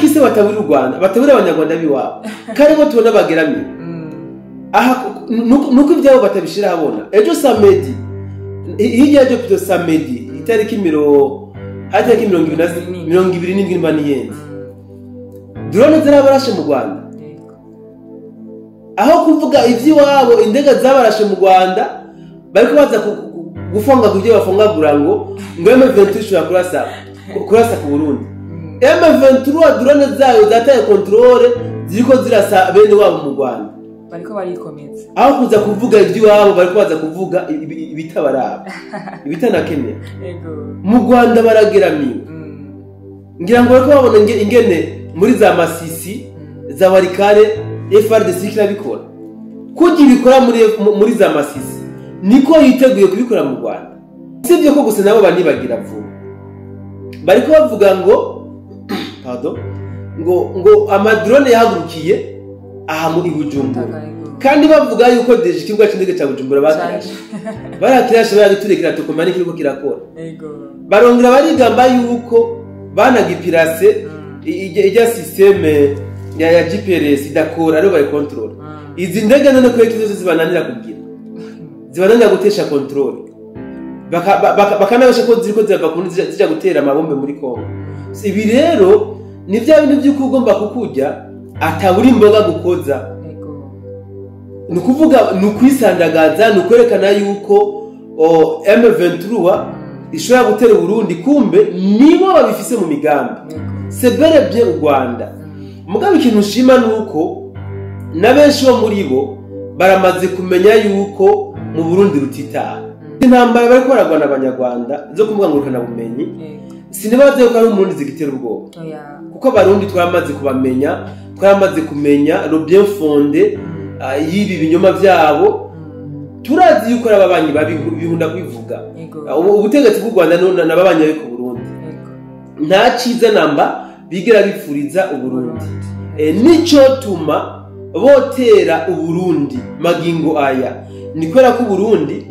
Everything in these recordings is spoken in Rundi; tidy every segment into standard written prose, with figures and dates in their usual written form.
kuki se batabura u Rwanda batabura abanyarwanda biwabo kandi bo tubona bageramiye aha nuko ibyabo batabishira habona ejo samedi hirya ejo pito samedi itariki 27 mba niyenze drone zarabarashe mu Rwanda aho kuvuga ivy'iwabo indege zabarashe mu Rwanda bariko baza gufonga kuvyo bafongagura ngo M23 ishobora kurasa ku Burundi M23 drone zayo zataye controle ziriko zirasa bene wabo mu Rwanda bariko barikomeza aho kuza kuvuga ivy'iwabo bariko baza kuvuga ibitabaraba ibitanakemye mu Rwanda barageramiye ngira ngo bariko babona ingene muri za Masisi za Warikare FRDC kirabikora kugira bikora muri za Masisi niko yiteguye kubikora mu Rwanda sivyo ko gusa nabo banibagira vuba bariko bavuga ngo pardon ngo amadrone yahagurukiye aha muri Bujumbura kandi bavuga yuko deje kibuga cy'indege cya Bujumbura barakirashe baraturekera tukoma n'ikiriko kirakora barongera barigamba yuko banagipirase ijya systeme ya GPS idakora ari bari control izi ndege none ko ikizo zibananira kugira zibananira gutesha control bakanabasha ko ziriko zirava kundi zija gutera amabombe muri Kongo ibi rero ni bya bintu by'uko ugomba kukujya ataburi imboga gukoza nukuvuga nukwisandagaza nukwerekana yuko M23 ishobora gutera Burundi kumbe nibo babifise mu migambi sebere bye u Rwanda mugabe ikintu ushima nuko nabenshi bo muri bo baramaze kumenya yuko mu Burundi rutitaha intambara bari koragwana abanyarwanda zo kumwangurukana bumenyi sinibaze ko ari umurundi zigitera ubwoba kuko abarundi twamaze kubamenya twamaze kumenya le bien fondé yibi binyoma byabo turazi yuko ababanyi babihunda kwivuga ubutegetsi bw'u Rwanda n'ababanyi bari ku Burundi nta ciza namba bigira bipfuriza uburundi nico tuma botera uburundi magingo aya nikwera ko Burundi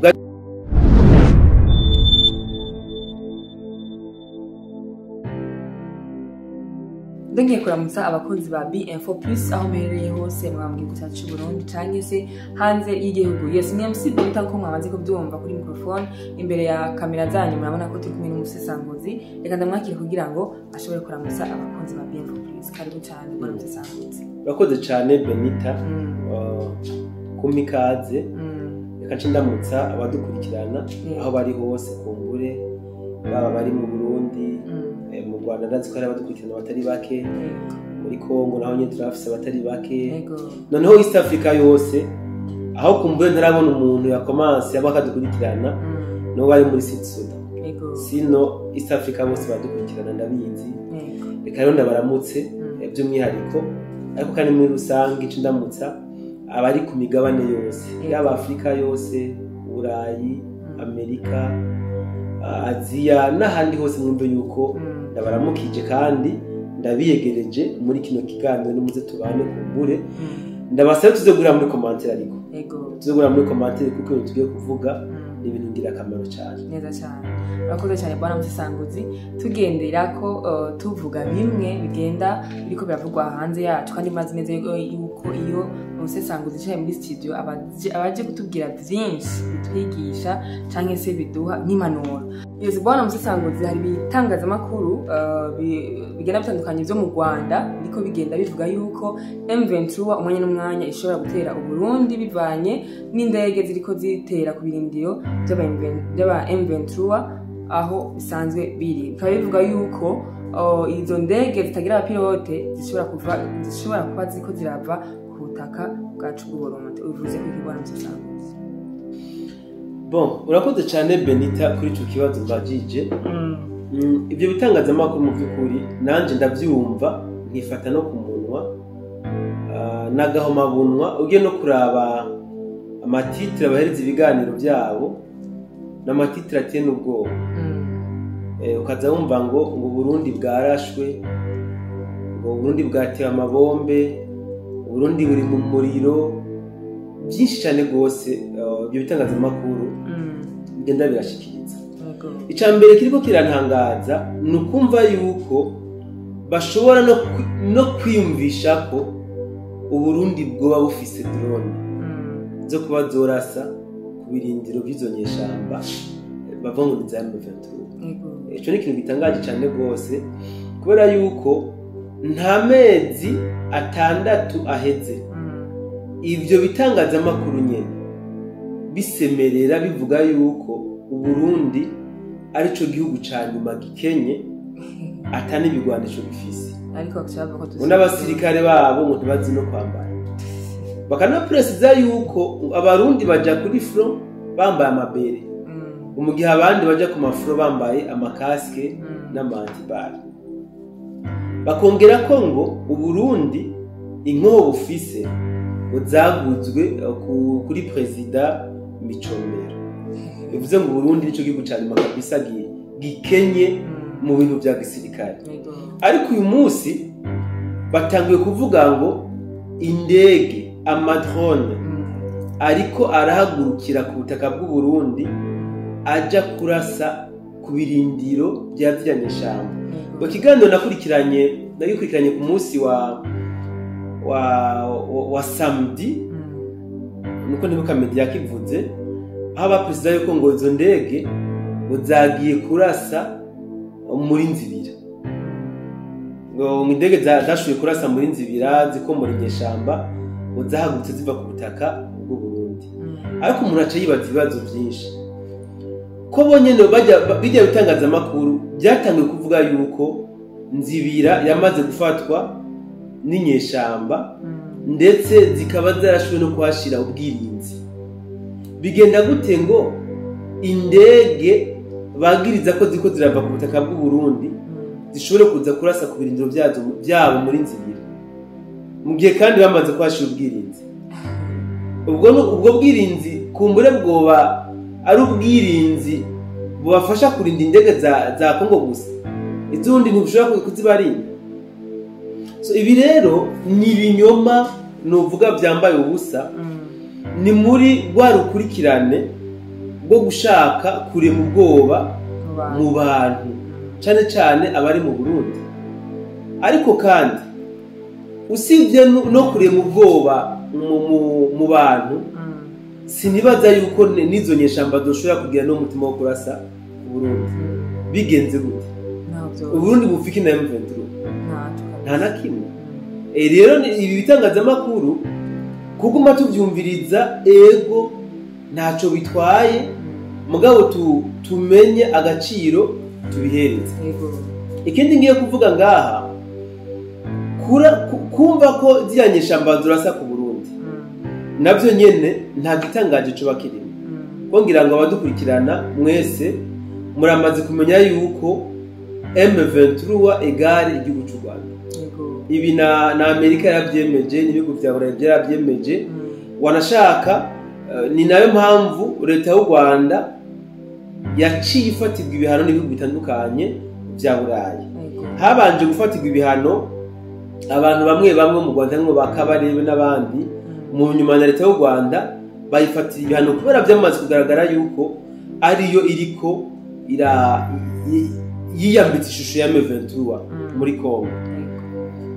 Ndenge kuramutsa abakunzi ba B-Info Plus aho mereye hose mwambwe gutacu Burundi canke se hanze y'igihugu. Yes, ni MC Benita ko mwamaze kubyumva kuri microphone imbere ya kamera zanyu murabona ko turi kumwe n'umusesanguzi. Reka ndamwakire kugira ngo ashobore kuramutsa abakunzi ba B-Info Plus. Karibu cyane muri umusesanguzi. Bakoze cyane Benita kumikaze. Reka ndamutsa abadukurikirana aho bari hose kumbure baba bari mu Burundi mu Rwanda ndazi ko ari abadukurikirana batari bake muri Kongo naho nyine turafise batari bake noneho East Africa yose aho kumbure ntarabona umuntu yakomanse abakadukurikirana no bari muri Sitsuda sino East Africa bose badukurikirana ndabizi reka rero ndabaramutse by'umwihariko ariko kandi muri rusange ico ndamutsa abari ku migabane yose yaba Afrika yose Burayi Amerika Aziya n'ahandi hose mwumve yuko ndabaramukije kandi ndabiyegereje muri kino kiganiro n'umuze tubane kumbure ndabasaba tuzegura muri commentaire ariko tuzegura muri commentaire kuko tugiye kuvuga ni ibintu ngira akamaro cyane neza cyane bakoze cyane bwana musesanguzi tugendera ko tuvuga bimwe bigenda biriko biravugwa hanze yacu kandi mazi neza yuko iyo musesanguzi cyaje muri studio abaje kutubwira byinshi bitwigisha canke se biduha nk'impanuro. Yes, bwana musesanguzi hari bitangazamakuru bigenda bitandukanye byo mu Rwanda niko bigenda bivuga yuko M23 umwanya n'umwanya ishobora gutera Burundi bivanye n'indege ziriko zitera ku birindiro by'aba M23 aho bisanzwe biri. Bikaba bivuga yuko izo ndege zitagira abapilote zishobora kuba ziko zirava ku butaka bwacu bw'u Burundi. Uvuze ko iki bwana musesanguzi? Bon, urakoze cyane Benita kuri ico kibazo mbajije. Ibyo bitangazamakuru mu byukuri nanje ndavyumva nkifata no ku munwa nagahoma bunwa ugiye no kuraba amatitre abahereza ibiganiro byabo n'amatitre ateye n'ubwoba. Ukaza wumva ngo Burundi bwarashwe, ngo Burundi bwatewe amabombe, Burundi buri mu muriro, byinshi cyane gose ibyo bitangazamakuru bigenda birashikiriza. Icambere kiriko kirantangaza nukumva yuko bashobora no kwiyumvisha ko Uburundi bwoba bufise drone zo kuba zorasa ku birindiro by'izo nyeshamba bava mu nzamba ventura. Ico ni ikintu gitangaje cyane rwose kubera yuko nta mezi 6 aheze ivyo bitangazamakuru nyene bisemerera bivuga yuko Uburundi arico gihugu ca nyuma gikenye atani bigwanisho bifise, ariko cyava ko n'abasirikare babo ngo ntibazi no kwambara, bakana presiza yuko abarundi baja kuri front bambaye amabere mu gihe abandi baja ku mafuro bambaye amakaske n'amantibari. Bakongera ko ngo Uburundi inkoho bufise uzaguzwe kuri president Micombero, bivuze ngo Burundi nico gihugu cyane makabisa gikenye mu bintu bya gisirikare. Ariko uyu munsi batangiye kuvuga ngo indege amadrone ariko arahagurukira ku butaka bw'u Burundi aja kurasa ku birindiro bya vyanyeshamba. Bakiganiro nakurikiranye ku munsi wa samedi nuko nibuka media kivuze aho abaperezida yuko ngo izo ndege uzagiye kurasa muri Nzibira, ngo indege zashuye kurasa muri Nzibira zikomora inyeshamba uzahagurutse ziva ku butaka bw'u Burundi. Ariko umuntu aca yibaza ibibazo byinshi ko bonyene bijya bitangaza amakuru byatangiye kuvuga yuko Nzibira yamaze gufatwa n'inyeshamba ndetse zikaba zarashuye no kuhashira ubwirinzi. Bigenda gute ngo indege bagiriza ko ziko zirava ku butaka bw'u Burundi zishobore kuza kurasa ku birindiro byabo muri Nzibira mu gihe kandi bamaze kuhashira ubwirinzi? Ubwo bwirinzi kumbure bwoba ari ubwirinzi bubafasha kurinda indege za Kongo gusa, izundi ntibushobora kuzibarinda. So ibi rero ni ibinyoma nuvuga byambaye ubusa, ni muri rwa rukurikirane bwo gushaka kurema ubwoba mu bantu cyane cyane abari mu Burundi. Ariko kandi usibye no kurema ubwoba mu bantu, sinibaza yuko nizo nyeshamba doshobora kugira no mutima wo kurasa Burundi. Bigenze gute? Uburundi bufiki na M23 nta na kimwe. Rero ibi bitangazamakuru kuguma tuvyumviriza ego ntaco bitwaye, mugabo tumenye agaciro tubihereze. Ikindi ngiye kuvuga ngaha kumva ko ziyanyeshamba zurasa ku Burundi navyo nyene nta gitangaje cyo bakirimo. Kongira ngo abadukurikirana mwese muramaze kumenya yuko M23 egari igihugu cy'u Rwanda. Ibi na Amerika yarabyemeje n'ibihugu bya Burayi byarabyemeje. Wanashaka ni nayo mpamvu leta y'u Rwanda yaciye ifatirwa ibihano n'ibihugu bitandukanye bya Burayi. Habanje gufatirwa ibihano abantu bamwe mu Rwanda ngo bakabarebe n'abandi, mu nyuma na leta y'u Rwanda bayifatira ibihano kubera byamaze kugaragara yuko ariyo iriko yiyambitse ishusho ya M23 muri Kongo.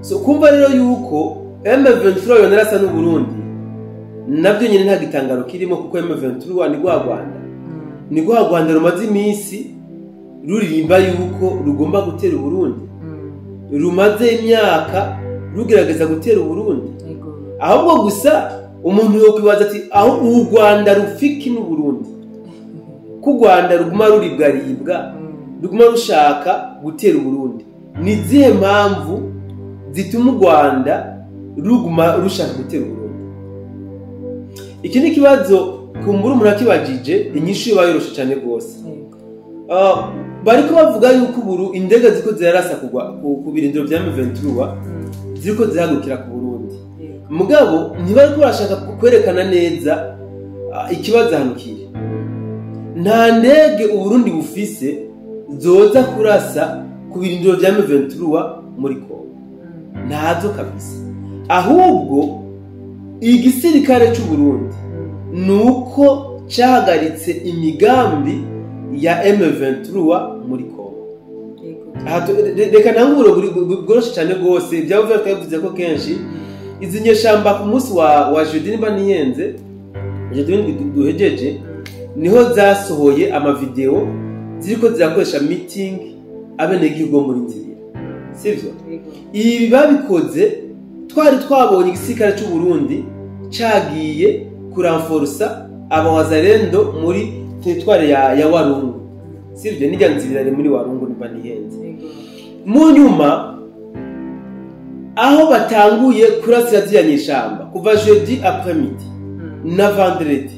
So kumva rero yuko M23 yonarasa n'u Burundi nabyo nyine nta gitangaro kirimo, kuko M23 ni rwa Rwanda rumaze iminsi ruririmba yuko rugomba gutera u Burundi, rumaze imyaka rugerageza gutera u Burundi. Ahubwo gusa umuntu yo kwibaza ati aho u Rwanda rufiki n'u Burundi, ku Rwanda ruguma ruribwa ruguma rushaka gutera u Burundi, ni zihe mpamvu zituma u Rwanda ruguma rushaka gutera u Burundi? Iki ni kibazo kumbura umuntu akibajije inyishu yo bayoroshe cyane rwose. Bariko bavuga yuko indege ziko zirarasa ku birindiro bya M23 ziko zihagurukira ku Burundi, mugabo ntibariko barashaka kwerekana neza ikibazo hano kiri. Nta ndege u Burundi bufise zoza kurasa ku birindiro bya M23 muri Kongo, ntazo kabisa. Ahubwo igisirikare cy'u Burundi nuko cyahagaritse imigambi ya M23 muri Kongo. reka ntangure bworoshe cyane rwose byavuye twavuze ko kenshi izi nyeshamba ku munsi wa jeudi nimba niyenze jeudi duhejeje niho zasohoye amavideo ziriko zirakoresha meeting abenegihugu muri nzira sivyo ibi babikoze twari twabonye igisirikare cy'u Burundi cagiye kuranforsa abawazarendo muri teritware ya Warungu sivyo nijya nzibirane muri Warungu nimba niyenze mu nyuma aho batanguye kurasira ziyanyishamba kuva jeudi après-midi na vendredi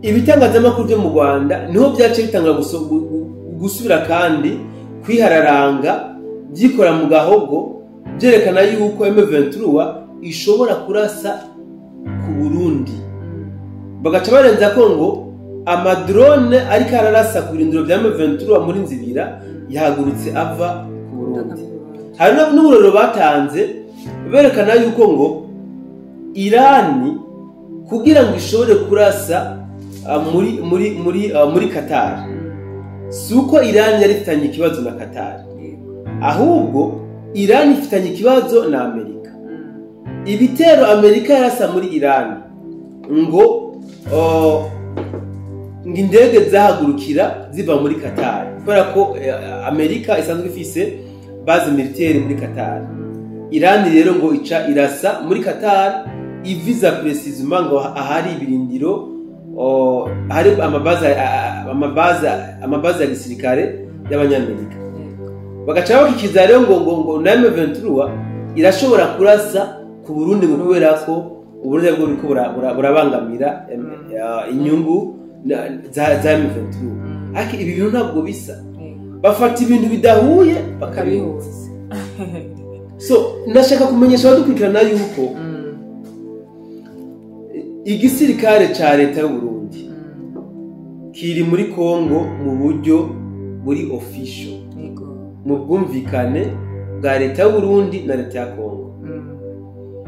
ibitangazamakuru byo mu Rwanda niho byace bitangura gusubira kandi kwihararanga byikora mu gahogo byerekana yuko M23 ishobora kurasa ku Burundi bagaca barenza ko ngo amadrone ariko ararasa ku birindiro bya M23 muri Nzibira yahagurutse ava ku Burundi hari n'uburoro batanze berekana yuko ngo Irani kugira ngo ishobore kurasa muri Qatar suko Irani yari ifitanye ikibazo na Qatar ahubwo Irani ifitanye ikibazo na Amerika ibitero Amerika yarasa muri Irani ngo indege zahagurukira ziva muri Qatar kubera ko Amerika isanzwe ifise base militaire muri Qatar Irani rero ngo ica irasa muri Qatar iviza precisement ngo ahari ibirindiro hari amabaza ya gisirikare y'abanyamerika bagaca bakikiza rero ngo na M23 irashobora kurasa ku Burundi ngo kubera ko Uburundi bwo buriko burabangamira inyungu za M23 ariko ibi bintu ntabwo bisa bafata ibintu bidahuye bakabihuza so nashaka kumenyesha abadukurikirana yuko igisirikare ca leta y'u Burundi kiri muri Kongo mu buryo buri official mu bwumvikane bwa leta y'u Burundi na leta ya Kongo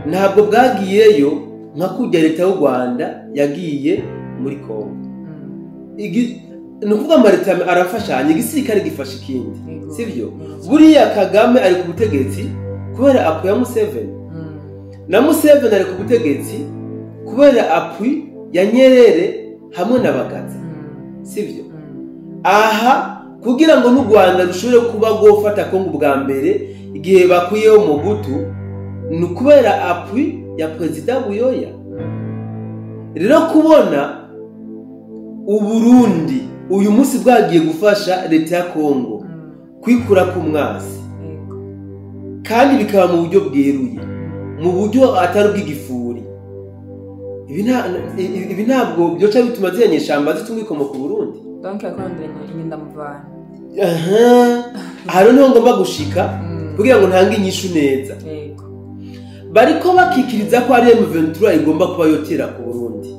ntabwo bwagiyeyo nka kujya leta y'u Rwanda yagiye muri Kongo nukuvuga amaleta arafashanya igisirikare gifasha ikindi sivyo buriya Kagame ari ku butegetsi kubera apu ya Museveni na Museveni ari ku butegetsi kubera apu ya Nyerere hamwe na Bagaza sivyo aha kugira ngo n'u Rwanda rushobore kuba gofata Kongo bwa mbere igihe bakuyeho Mobutu nukubera apu ya President Buyoya rero kubona Uburundi uyu munsi bwagiye gufasha leta ya Kongo kwikura ku mwasi kandi bikaba mu buryo bweruye mu buryo atari bw'igifuri ibi ntabwo byoca bituma ziyanyeshamba zitungwikoma ku Burundi donc yakondanye inyenda muvana hari niho ngomba gushika kugira ngo ntange inyishu neza bariko bakikiriza ko ari M23 igomba kuba yotera ku Burundi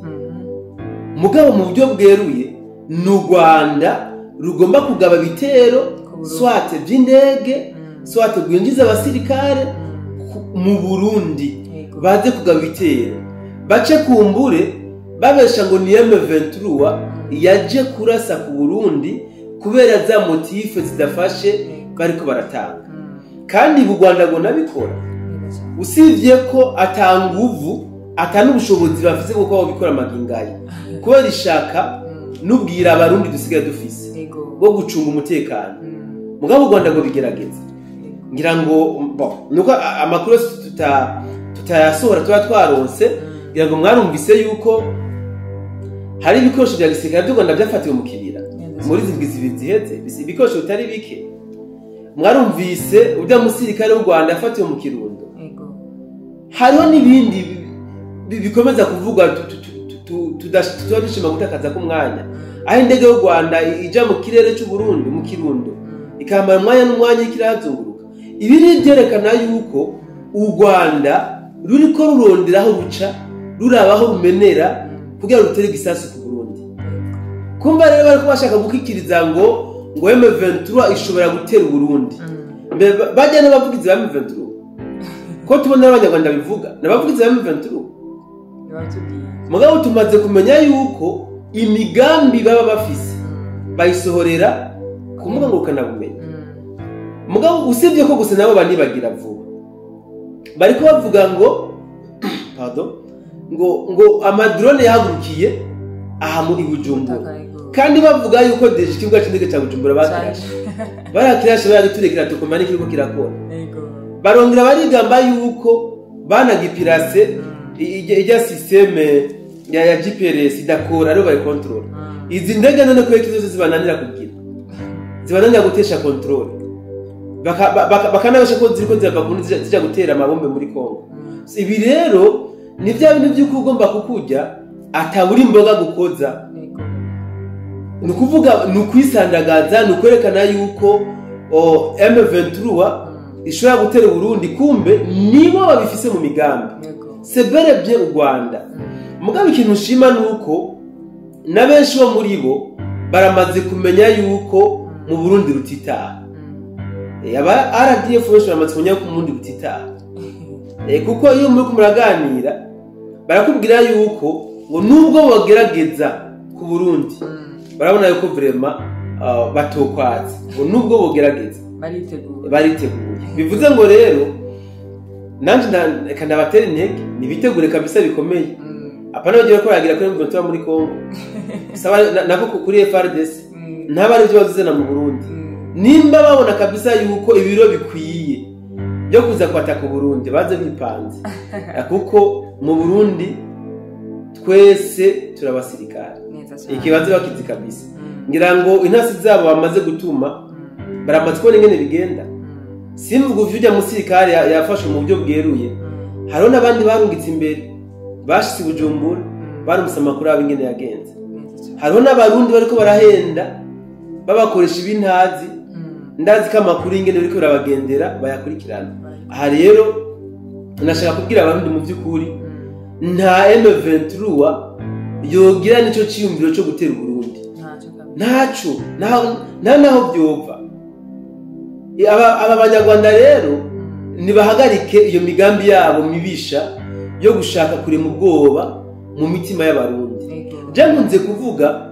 mugabo mu buryo bweruye n'u Rwanda rugomba kugaba bitero swate by'indege swate gwinjiza abasirikare mu Burundi baze kugaba bitero bace kumbure babesha ngo ni M23 yaje kurasa ku Burundi kubera za motife zidafashe bariko baratanga kandi u Rwanda ngo nabikora usivye ko atanguvu atanubushobozi bafise bwo ko bikora magingaye kubera ishaka nubwira abarundi dusigaye dufise bwo gucunga umutekano mugabo u Rwanda ngo bigerageza ngira ngo nuko amakuru tutayasohora tuba twaronse ngira ngo mwarumvise yuko hari ibikoresho bya gisirikare by'u Rwanda byafatiwe mu kibira muri zibwizi ziheze ibikoresho bitari bike mwarumvise ubya musirikare w'u Rwanda yafatiwe mu Kirundo hariho n'ibindi bikomeza kuvugwa tudashima gutakaza ku mwanya aho indege y'u Rwanda ija mu kirere cy'u Burundi mu Kirundo ikamara umwanya n'umwanya ikirazunguruka ibi ni byerekana yuko u Rwanda ruriko ruronderaho ruca rurabaho rumenera kugira rutere gisasu ku Burundi kumva rero bari kubashaka gukikiriza ngo M23 ishobora gutera u Burundi bajya n'abavugizi ba M23 ko tubona abanyarwanda bivuga n'abavugizi ba M23 mugabo tumaze kumenya yuko imigambi baba bafise bayisohorera kumuga ngo kanabumenye mugabo usibye ko gusa nabo banibagira vuba bariko bavuga ngo pardon ngo amadrone yahagurukiye aha muri Bujumbura kandi bavuga yuko deje ikibuga cy'indege cya Bujumbura barakirashe baraturekera tukomane kiriko kirakora barongera barigamba yuko banagipirase ijya systeme ya GPS idakora rero bari control izi ndege none ko ekizo zibananira kugira zibananira gutesha control bakanabasha ko ziriko zirava kundi zija gutera amabombe muri Kongo ibi rero ni bya bintu by'uko ugomba kukujya ataburi imboga gukoza nukuvuga nukwisandagaza nukwerekana yuko M23 ishobora gutera Burundi kumbe nibo babifise mu migambi c'est bel et bien u Rwanda mugabe ikintu shima nuko na benshi bo muri bo baramaze kumenya yuko mu Burundi rutitaha yaba RDF wese baramaze kumenya ko mu Burundi rutitaha kuko iyo muri kumuraganira barakubwira yuko ngo nubwo bogerageza ku Burundi barabona yuko vraiment batokwaza ngo nubwo bogerageza bariteguye bivuze ngo rero nanje kandi abatera intege nibitegure kabisa bikomeye apana bagiye ko yagira kuri mvuto muri Kongo saba nako kuri FRDC ntabari byo bazizana mu Burundi nimba babona kabisa yuko ibiro bikwiye byo kuza kwataka Burundi baze bipanze kuko mu Burundi twese turabasirikare ikibazo bakizi kabisa ngira ngo intasi zabo bamaze gutuma baramaze ko ngene bigenda simvuga uvyo musirikare yafashe mu buryo bweruye haro nabandi barungitse imbere bashitse Bujumbura barumisa makuru abingene yagenze haro n'abarundi bariko barahenda babakoresha ibintazi ndazi ko amakuru ingene biriko barabagendera bayakurikirana aha rero nashaka kubwira abarundi mu by'ukuri nta M23 yogira nico ciyumviro cyo gutera Burundi ntaco naho byova aba banyarwanda rero nibahagarike iyo migambi yabo mibisha yo gushaka kure mu bwoba mu mitima y'abarundi je nkunze kuvuga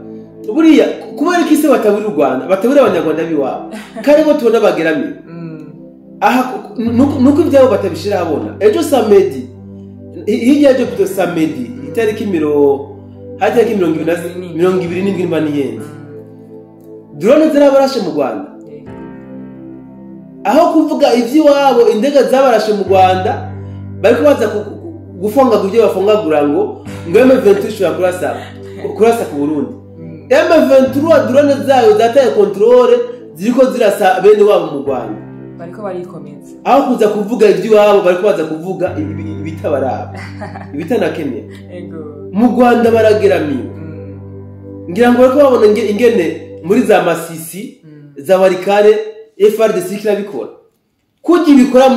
buriya kubera ko ise bataburi u Rwanda bataburi abanyarwanda biwabo kare bo tubona bageramiye aha nuko ibyabo batabishira habona ejo samedi hirya ejo pito samedi itariki 2027 mbaniyenze drone zirabarashe mu Rwanda aho kuvuga ivy'iwabo indege zabarashe mu Rwanda bariko baza gufonga guvyo bafongagura ngo M23 ishobora kurasa ku Burundi M23 drone zayo zataye controle ziriko zirasa bene wabo mu Rwanda bariko barikomeza aho kuza kuvuga ivy'iwabo bariko baza kuvuga ibitabaraba ibitanakene mu Rwanda barageramiye ngira ngo bariko babona ingene muri za Masisi za Warikare FRDC kirabikora kuki bikora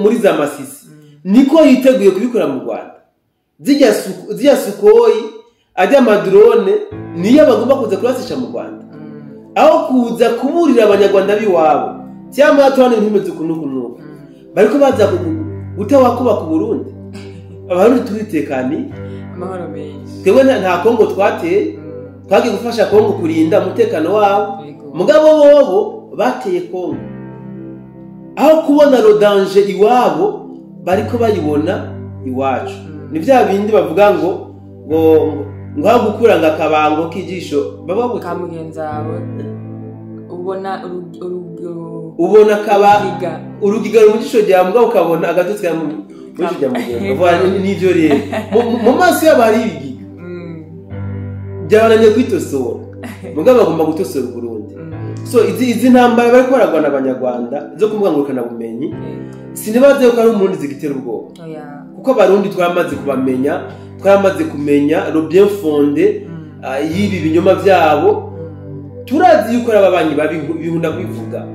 muri za Masisi niko yiteguye kubikora mu Rwanda zijya Sukoyi ajya madrone niyo bagomba kuza kurasisha mu Rwanda aho kuza kuburira abanyarwanda biwabo cyangwa atwane ntimeze kunukunuka bariko baza gutawakuba ku Burundi abantu turitekani amahoro menshi tewe nta Kongo twateye twagiye gufasha Kongo kurinda umutekano wabo mugabo bobo bateye Kongo aho kubona rodanje iwabo bariko bayibona iwacu ni bya bindi bavuga ngo gukura ngakabango kijisho baba kamugenza abo ubona kaba urugiga rumujisho rya mbwa ukabona agatutsi ya mujisho rya mugenza vuba nivyo rero mu maso y'abari ibigiga byabananye kwitosora mugabo bagomba gutosora Burundi so izi ntambara bariko baragwana abanyarwanda zo kumwangurukana bumenyi sinibaze ko ari umurundi zigitera ubwoba kuko abarundi twamaze kubamenya twamaze kumenya le bien fondé yibi binyoma byabo turazi yuko ababanyi babihunda kwivuga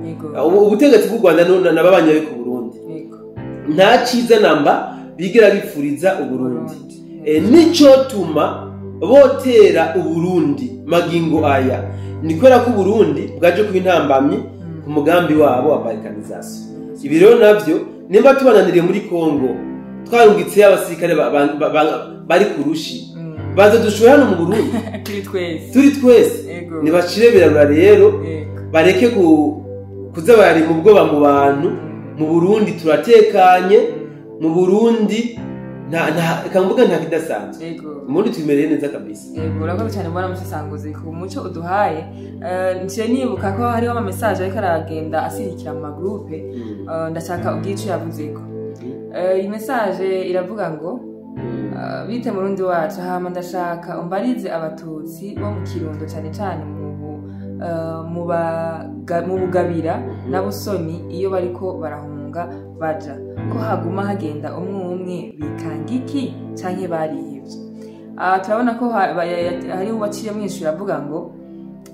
ubutegetsi bw'u Rwanda n'ababanyi be ku Burundi nta ciza namba bigira bipfuriza uburundi nico tuma botera uburundi magingo aya nikwera ko Burundi bwaje kuba intambamye ku mugambi wabo wa balkanization ibi rero navyo nimba tubananiriye muri Kongo twarungitse abasirikare bari kurushi baza dushoye hano mu Burundi turi twese nibashire birarura rero bareke kuza bari mu bwoba mu bantu. Mu Burundi turatekanye, mu Burundi kamvuga nta kidasanzwe, mu Burundi tumereye neza kabisa. Yego urakoze cyane mbona musasanguzi ku muco uduhaye. Nje nibuka ko hariho ama message ariko aragenda asirikira mu magroupe, ndashaka ubwico yavuzeko. Iyi message iravuga ngo bite mu Burundi wacu hama ndashaka umbarize abatutsi bo mu Kirundo cyane cyane mu Bugabira na Busoni iyo bariko barahunga baja ko haguma hagenda umwe bikanga iki canke barihevye. Turabona ko hari uwaciye mwishura avuga ngo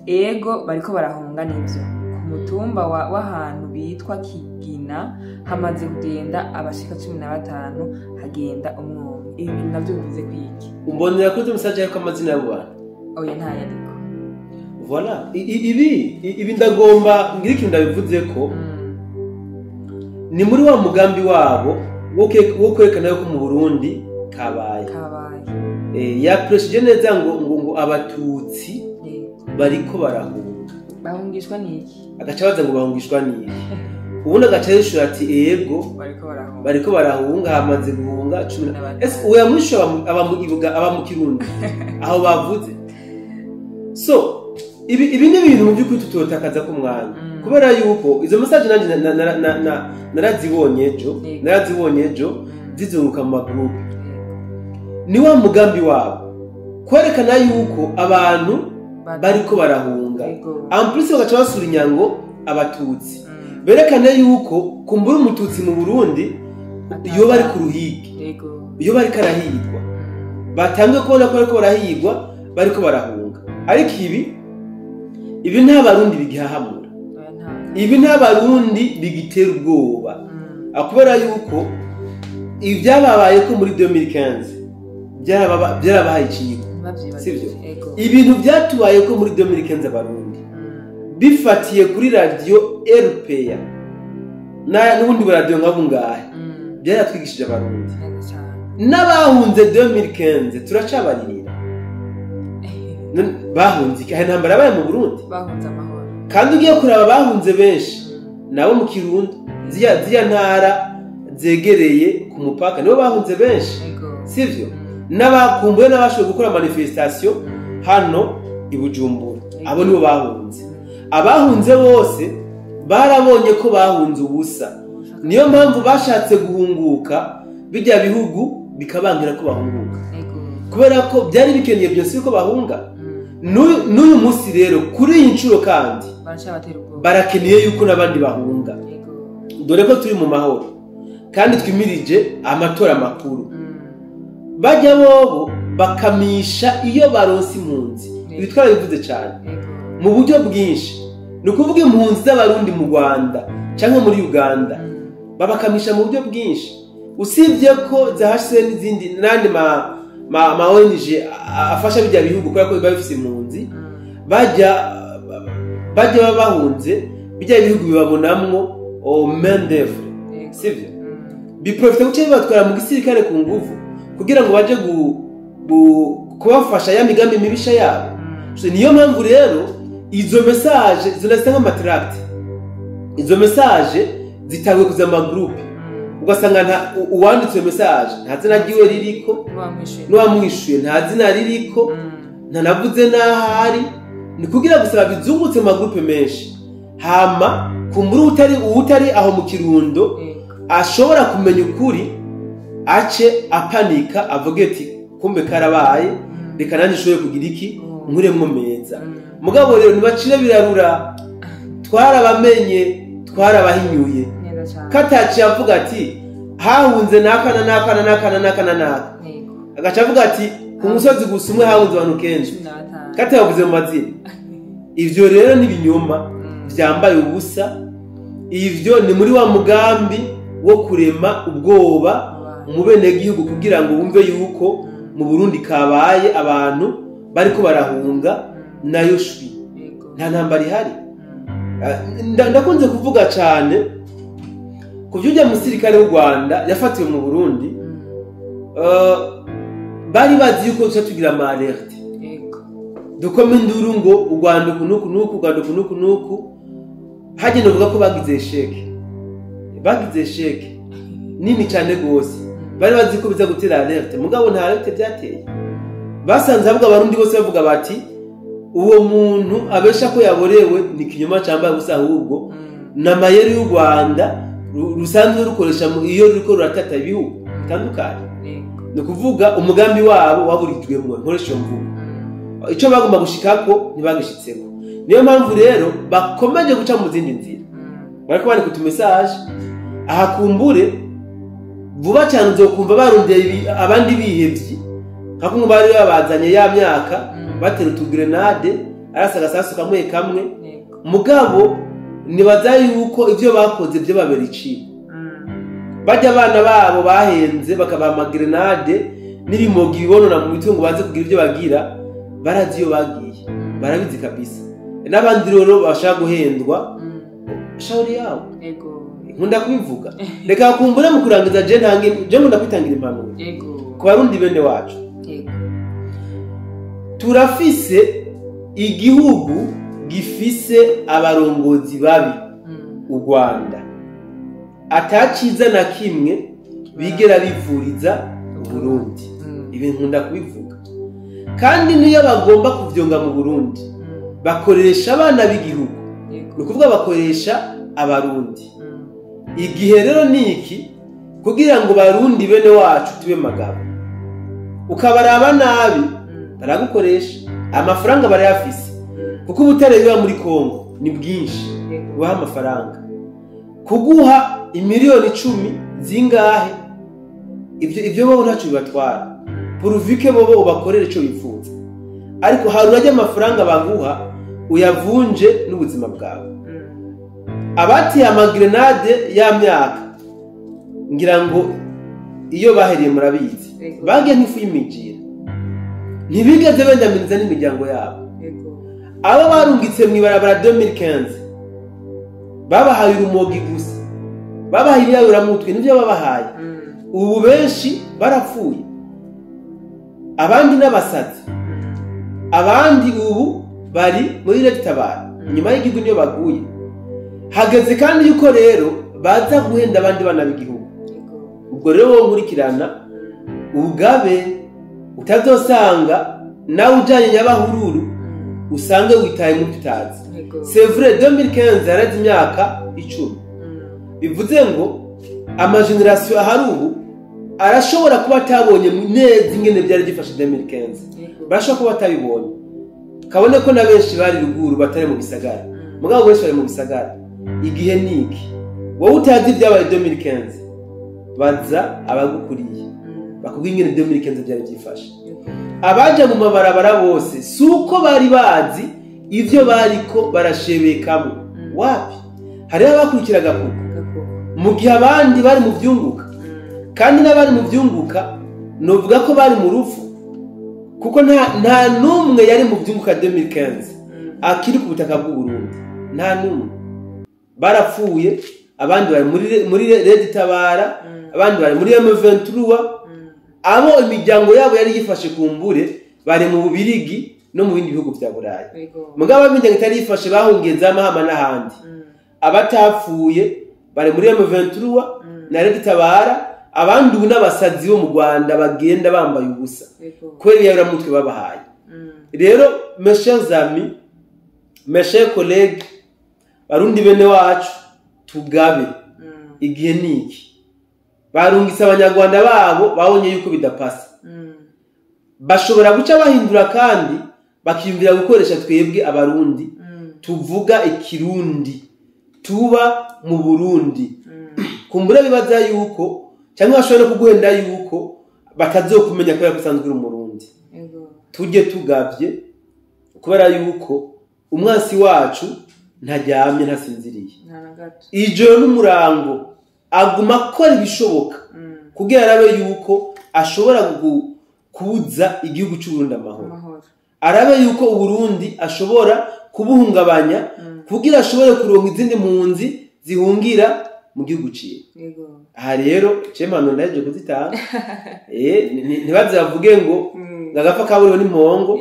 ego bariko barahunga nivyo ku mutumba w'ahantu bitwa Kigina hamaze kugenda abashika 15 hagenda umwe. Ibi bintu navyo bivuze kwiki? Umbonera ko tumusaje ko amazina y'abo bantu oya nta yandiko. Voilà, ibi ndagomba ngira ikintu ndabivuze ko ni muri wa mugambi wabo wo kwerekana yuko mu Burundi kabaye yapresije neza ngo abatutsi bariko barahunga. Bahungishwa niki? Agaca baza ngo bahungishwa niki? Ubundi agaca yishura ati ego bariko barahunga hamaze guhunga 10. Ese uya mwisho aba mu Kirundi aho bavuze. So ibi ni ibintu mu by'ukuri tutotakaza ku mwanya kubera yuko izo message nanje narazibonye ejo zizunguka mu magroup. Ni wa mugambi wabo kwerekana yuko abantu bariko barahunga. Amplisi bagaca basura inyango abatutsi berekane yuko kumbura umututsi mu Burundi iyo bari ku ruhige, iyo bari karahigwa batangiye kubona ko bariko barahigwa bariko barahunga. Ariko ibi nta Barundi bigihahamura, ibi nta Barundi bigitera ubwoba akubera yuko ibyababaye ko muri 2015 byarabahaye ikinyigo, sivyo? Ibintu byatubaye ko muri 2015 Abarundi bifatiye kuri radio RPA n'ubundi radio nkabungahe byaratwigishije Abarundi n'abahunze 2015 turacabaririra. Bahunze iki? Intambara yabaye mu Burundi, bahunze amahoro. Kandi ugiye kuraba bahunze benshi nabo mu Kirundo ziya ntara zegereye ku mupaka nibo bahunze benshi, sivyo? N'abakumbuye n'abashoboye gukora manifestation hano i Bujumbura abo nibo bahunze. Abahunze bose barabonye ko bahunze ubusa, niyo mpamvu bashatse guhunguka bijya bihugu bikabangira ko bahunguka kubera ko byari bikeneye byose ko bahunga. N'uyu munsi rero kuri iyi ncuro kandi barakeneye yuko n'abandi bahunga, dore ko turi mu mahoro kandi twimirije amatora makuru. Bajya bobo bakamisha iyo baronse impunzi, ibi twarabivuze cyane mu buryo bwinshi. Ni ukuvuga impunzi z'Abarundi mu Rwanda cyangwa muri Uganda babakamisha mu buryo bwinshi, usibye ko zahashye n'izindi nandi ma ONG afasha bijya bihugu kubera ko bifise impunzi bajya bahunze bijya bihugu bibabonamwo main d'œuvre, sivyo? Biprofite guce batwara mu gisirikare ku nguvu kugira ngo baje kubafasha ya migambi mibisha yabo. Niyo mpamvu rero izo message zinasanga matract, izo message zitangwe kuza mu group ugasanga uwanditse message nta zina giwe ririko n'uwamwishuye nta zina ririko ntanavuze n'ahari. Ni kugira gusaba bizungutse mu group menshi hama kumbura utari aho mu Kirundo ashobora kumenya ukuri ace apanika avuge ati kumbe karabaye reka nanje shoye kugira iki nkuremwo meza. Mugabo rero nibacire birarura twarabamenye twarabahinyuye kataci avuga ati hahunze nakana agaca avuga ati ku musozi gusa umwe hahunze abantu kenshi kata yavuze mu mazina. Ivyo rero ni binyoma byambaye ubusa. Ivyo ni muri wa mugambi wo kurema ubwoba mu bene gihugu kugira ngo bumve yuko mu Burundi kabaye abantu bariko barahunga nayo shwi nta ntambara ihari. Ndakunze kuvuga cyane kuvyujya musirikare w'u Rwanda yafatiwe mu Burundi bari bazi yuko tugira ama alerte dukome induru ngo u Rwanda kunuku hagenda uvuga ko bagize sheke nini cyane gose bari bazi ko biza gutera alerte mugabo nta alerte byateye basanze ahubwo abarundi bose bavuga bati uwo muntu abesha ko yaborewe ni kinyoma cyambaye gusa ahubwo n'amayeri y'u Rwanda rusanzwe rukoresha iyo ruriko ruratata ibihugu bitandukanye no kuvuga umugambi wabo waburijwemo nkoresho mvugo ico bagomba gushikako ntibagishitseko niyo mpamvu rero bakomeje guca mu zindi nzira bariko bari kutu message aha kumbure vuba cyane uzokumva barondeye abandi bihevye nkakumwe bari babazanye ya myaka batera utugrenade arasaga sasu kamwe mugabo nibaza yuko ivyo bakoze byo babera iciye bajya abana babo bahenze bakaba amagrenade n'ibimogi bibonona mu mitungo baze kugira ivyo bagira baraziyo bagiye barabizi kabisa n'abandi rero bashaka guhendwa shauri yabo nkunda kubivuga reka kumbure mu kurangiza je nkunda kwitangira impanuro ku barundi bene wacu turafise igihugu gifise abarongozi babi u Rwanda ataciza na kimwe bigera bivuriza Burundi ibintu nkunda kubivuga kandi niyo bagomba kuvyonga mu Burundi bakoresha abana b'igihugu no kuvuga bakoresha abarundi igihe rero niki kugira ngo barundi bene wacu tube magabo ukabaraba nabi baragukoresha amafaranga barayafise kuko ubutare biba muri Kongo ni bwinshi buha amafaranga kuguha imiliyoni 10 zingahe ivyo bo ntacu bibatwara puruvike bobo ubakorere ico bifuza ariko harurajya amafaranga baguha uyavunje n'ubuzima bwawe abati amagrenade ya myaka ngira ngo iyo baheriye murabizi bagiye ntifu y'imijira ntibigeze bendamiriza n'imiryango yabo abo barungitse mu ibarabara 2015 babahaye urumogi gusa babahaye ibyaburamutwe n'ibyo babahaye ubu benshi barapfuye abandi n'abasazi abandi ubu bari muri Tabara nyuma y'igihugu niyo baguye hageze kandi yuko rero baza guhenda abandi bana b'igihugu ubwo rero wo nkurikirana ugabe utazosanga nawe ujanye nyabahururu usange witaye mu tutazi c'est vrai 2015 yarazi imyaka 10 bivuze ngo ama generation ahari ubu arashobora kuba atabonye neza ingene byari gifashe 2015 barashobora kuba atabibonye kabone ko na benshi bari ruguru batari mu bisagara mugabo benshi bari mu bisagara igihe niki wowe utazi byabaye 2015 baza abagukuriye bakubwira ingene 2015 byari byifashe abaje mu mabarabara bose suko bari bazi ivyo bariko barashebekamo wapi hari abakurikiraga kuko mu gihe abandi bari mu vyunguka kandi n'abari mu vyunguka novuga ko bari mu rufu kuko nta numwe yari mu vyunguka 2015 akiri ku butaka bw'u Burundi nta numwe barapfuye abandi bari muri Red Tabara abandi bari muri M23 abo imiryango yabo yari yifashe kumbure bari mu Bubirigi no mu bindi bihugu bya Burayi mugabo imiryango itari yifashe bahungiye za Mahama n'ahandi abatapfuye bari muri M23 na Red Tabara abandi ubu n'abasazi bo mu Rwanda bagenda bambaye ubusa kweri yaramutwe babahaye rero mes chers amis mes chers collègues barundi bene wacu tugabe igihe niki barungitse abanyarwanda babo babonye yuko bidapasa bashobora guca bahindura kandi bakiyumvira gukoresha twebwe abarundi tuvuga ikirundi tuba mu Burundi kumbura bibaza yuko cyangwa bashobora kuguhenda yuko batazokumenya ko yakusanzwe uri umurundi tujye tugavye kubera yuko umwansi wacu ntajyamye ntasinziriye ijoro n'umurango aguma akora ibishoboka kugira arabe yuko ashobora kubuza igihugu cy'u Burundi amahoro arabe yuko u Burundi ashobora kubuhungabanya kugira ashobore kuronka izindi mpunzi zihungira mu gihugu ciye aha rero cemano ndaje kuzitanga ntibaze bavuge ngo ngagapfa kaburiwe n'impongo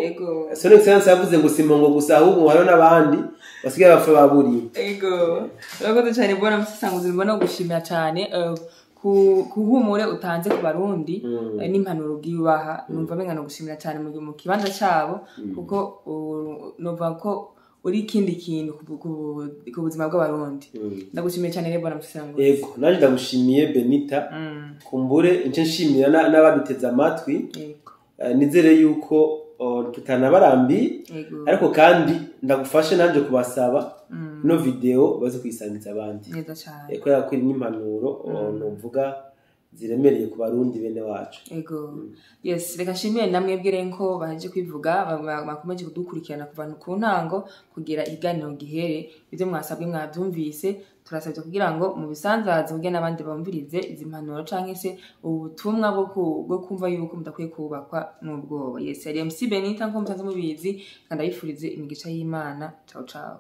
son excellence yavuze ngo simpongo gusa ahubwo hariho n'abandi basigaye bapfa baburiwe. Ego urakoze cyane Bwana Musesanguzi, mbona gushimira cyane kuhumure utanze ku barundi n'impanuro bw'ibaha. Numva menga no gushimira cyane mu kibanza cyabo kuko nova ko uri ikindi kintu ku buzima bw'abarundi. Ndagushimiye cyane Bwana Musesanguzi. Yego naje ndagushimiye Benita. Kumbure nce nshimira n'abaduteze amatwi. Nizere yuko tutanabarambi ariko kandi ndagufashe nanje kubasaba no video baze kwisangiza abandi. Neza cyane. Ko yakuri n'impanuro novuga ziremereye ku barundi bene wacu. Ego. Yes, reka nshimire namwe bwirenko baje kwivuga bakomeje kudukurikirana kuva ku ntango kugira iganiro gihere. Ibyo mwasabwe mwabyumvise, turasabye kugira ngo mu bisanzaze kugira nabandi bamvirize izi mpanuro canke se ubutumwa bwo kumva yuko mudakwiye kubakwa n'ubwoba. Yes, ari MC Benita nko mutanze mubizi kandi ayifurize imigisha y'Imana. Ciao ciao.